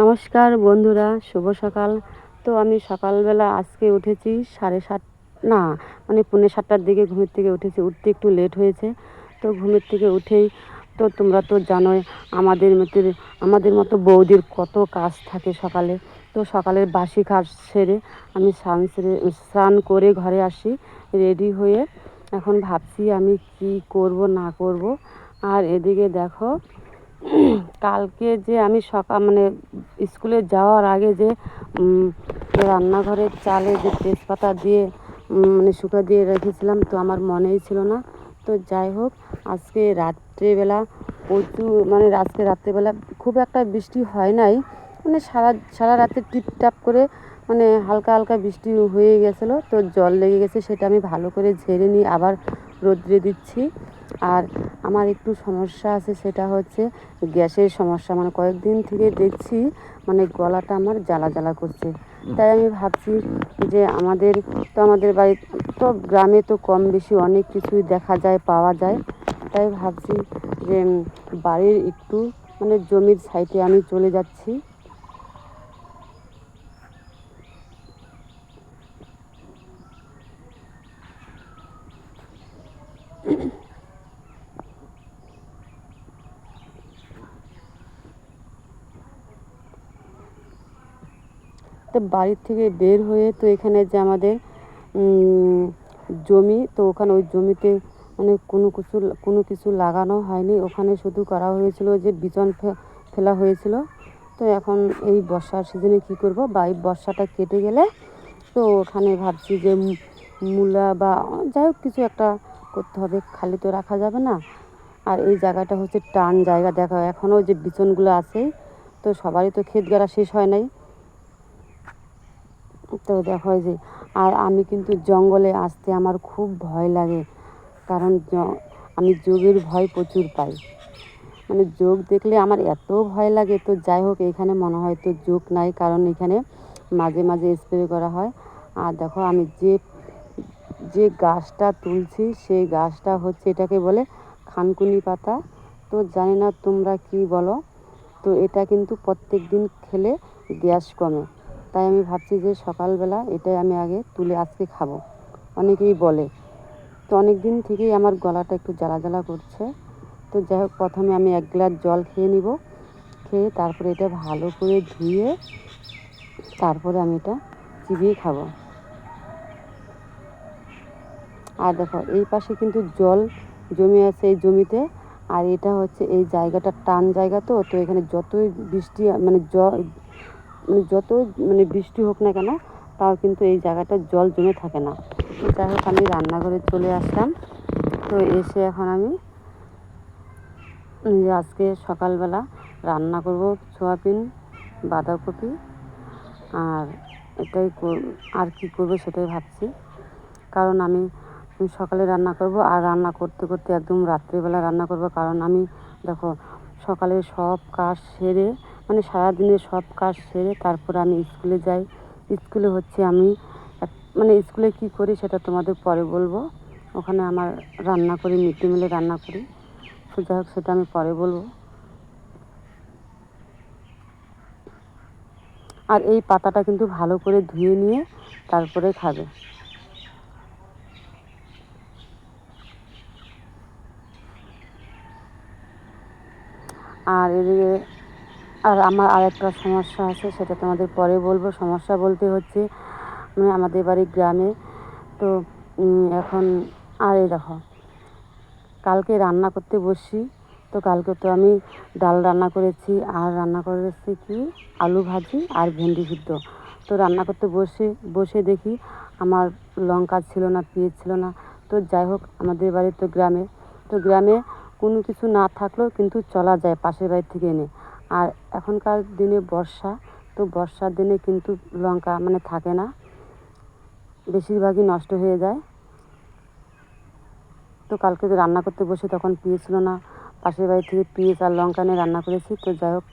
নমস্কার বন্ধুরা, শুভ সকাল। তো আমি সকালবেলা আজকে উঠেছি 7:30, না মানে 7:45টার দিকে ঘুমের থেকে উঠেছি। উঠতে একটু লেট হয়েছে। তো ঘুমের থেকে উঠেই তো তোমরা তো জানোই আমাদের মতো বৌদির কত কাজ থাকে সকালে। তো সকালের বাসি কাজ সেরে আমি স্নান করে ঘরে আসি, রেডি হয়ে এখন ভাবছি আমি কি করব না করব। আর এদিকে দেখো, কালকে যে আমি স্কুলে যাওয়ার আগে যে রান্নাঘরের চালে যে তেজপাতা দিয়ে শুকা দিয়ে রেখেছিলাম, তো আমার মনেই ছিল না। তো যাই হোক, আজকে রাত্রেবেলা আজকে রাত্রেবেলা খুব একটা বৃষ্টি হয় নাই, সারা রাতে টিপটাপ করে হালকা হালকা বৃষ্টি হয়ে গেছিলো। তো জল লেগে গেছে, সেটা আমি ভালো করে ঝেড়ে নিয়ে আবার রোদ্রে দিচ্ছি। আর আমার একটু সমস্যা আছে, সেটা হচ্ছে গ্যাসের সমস্যা। কয়েকদিন থেকে দেখছি গলাটা আমার জ্বালা জ্বালা করছে। তাই আমি ভাবছি যে আমাদের বাড়ি তো গ্রামে তো কম বেশি অনেক কিছুই দেখা যায়, পাওয়া যায়। তাই ভাবছি যে বাড়ির একটু জমির সাইডে আমি চলে যাচ্ছি। তো বাড়ির থেকে বের হয়ে তো এখানে যে আমাদের জমি, তো ওখানে ওই জমিতে কোনো কিছু লাগানো হয়নি। ওখানে শুধু করা হয়েছিল যে বিচন ফেলা হয়েছিল। তো এখন এই বর্ষার সিজনে কী করব, বা এই বর্ষাটা কেটে গেলে তো ওখানে ভাবছি যে মূলা বা যাই হোক কিছু একটা করতে হবে, খালি তো রাখা যাবে না। আর এই জায়গাটা হচ্ছে টান জায়গা, দেখো এখনও যে বিচনগুলো আছে, তো সবারই তো ক্ষেত গাড়া শেষ হয় নাই। তো দেখো যে, আর আমি কিন্তু জঙ্গলে আসতে আমার খুব ভয় লাগে, কারণ আমি যোগের ভয় প্রচুর পাই। যোগ দেখলে আমার এত ভয় লাগে। তো যাই হোক, এখানে মনে হয় তো যোগ নাই, কারণ এখানে মাঝে মাঝে স্প্রে করা হয়। আর দেখো আমি যে গাছটা তুলছি, সেই গাছটা হচ্ছে, এটাকে বলে খানকুনি পাতা। তো জানি না তোমরা কি বলো। তো এটা কিন্তু প্রত্যেক দিন খেলে গ্যাস কমে। তাই আমি ভাবছি যে সকালবেলা এটাই আমি আগে তুলে আজকে খাবো, অনেকেই বলে। তো অনেক দিন থেকেই আমার গলাটা একটু জ্বালা জ্বালা করছে। তো যাই হোক, প্রথমে আমি 1 গ্লাস জল খেয়ে নিব, খেয়ে তারপরে এটা ভালো করে ধুয়ে তারপরে আমি এটা চিবিয়ে খাবো। আর দেখো এই পাশে কিন্তু জল জমে আছে এই জমিতে। আর এটা হচ্ছে এই জায়গাটা টান জায়গা, তো এখানে যতই বৃষ্টি যতই বৃষ্টি হোক না কেন, তাও কিন্তু এই জায়গাটা জল জমে থাকে না। তো যাই হোক, আমি রান্নাঘরে চলে আসলাম। তো এসে এখন আমি আজকে সকালবেলা রান্না করব সয়াবিন, বাঁধাকপি, আর আর কি করবো সেটাই ভাবছি। কারণ আমি সকালে রান্না করব, আর রান্না করতে করতে একদম রাত্রিবেলা রান্না করব। কারণ আমি দেখো সকালে সব কাজ সেরে সারাদিনের সব কাজ সেরে তারপরে আমি স্কুলে যাই। স্কুলে হচ্ছে আমি স্কুলে কী করি সেটা তোমাদের পরে বলবো। ওখানে আমার রান্না করি, মিড ডে মিলে রান্না করি। তো যাই হোক, সেটা আমি পরে বলবো। আর এই পাতাটা কিন্তু ভালো করে ধুয়ে নিয়ে তারপরে খাবে। আর এদিকে আমার আরেকটা সমস্যা আছে, সেটা তোমাদের পরে বলবো। সমস্যা বলতে হচ্ছে আমাদের বাড়ি গ্রামে। তো এখন আর এই দেখো, কালকে রান্না করতে বসি। তো কালকে তো আমি ডাল রান্না করেছি, আর রান্না করেছি কি আলু ভাজি আর ভেন্ডি সিদ্ধ। তো রান্না করতে বসে দেখি আমার লঙ্কা ছিল না, পেঁয়াজ ছিল না। তো যাই হোক, আমাদের বাড়ি তো গ্রামে কোনো কিছু না থাকলেও কিন্তু চলা যায় পাশের বাড়ি থেকে এনে। আর এখনকার দিনে বর্ষা, তো বর্ষার দিনে কিন্তু লঙ্কা থাকে না, বেশিরভাগই নষ্ট হয়ে যায়। তো কালকে রান্না করতে বসে তখন পেঁয়াজ ছিল না, পাশের বাড়ি থেকে পেঁয়াজ আর লঙ্কা নিয়ে রান্না করেছি। তো যাই হোক,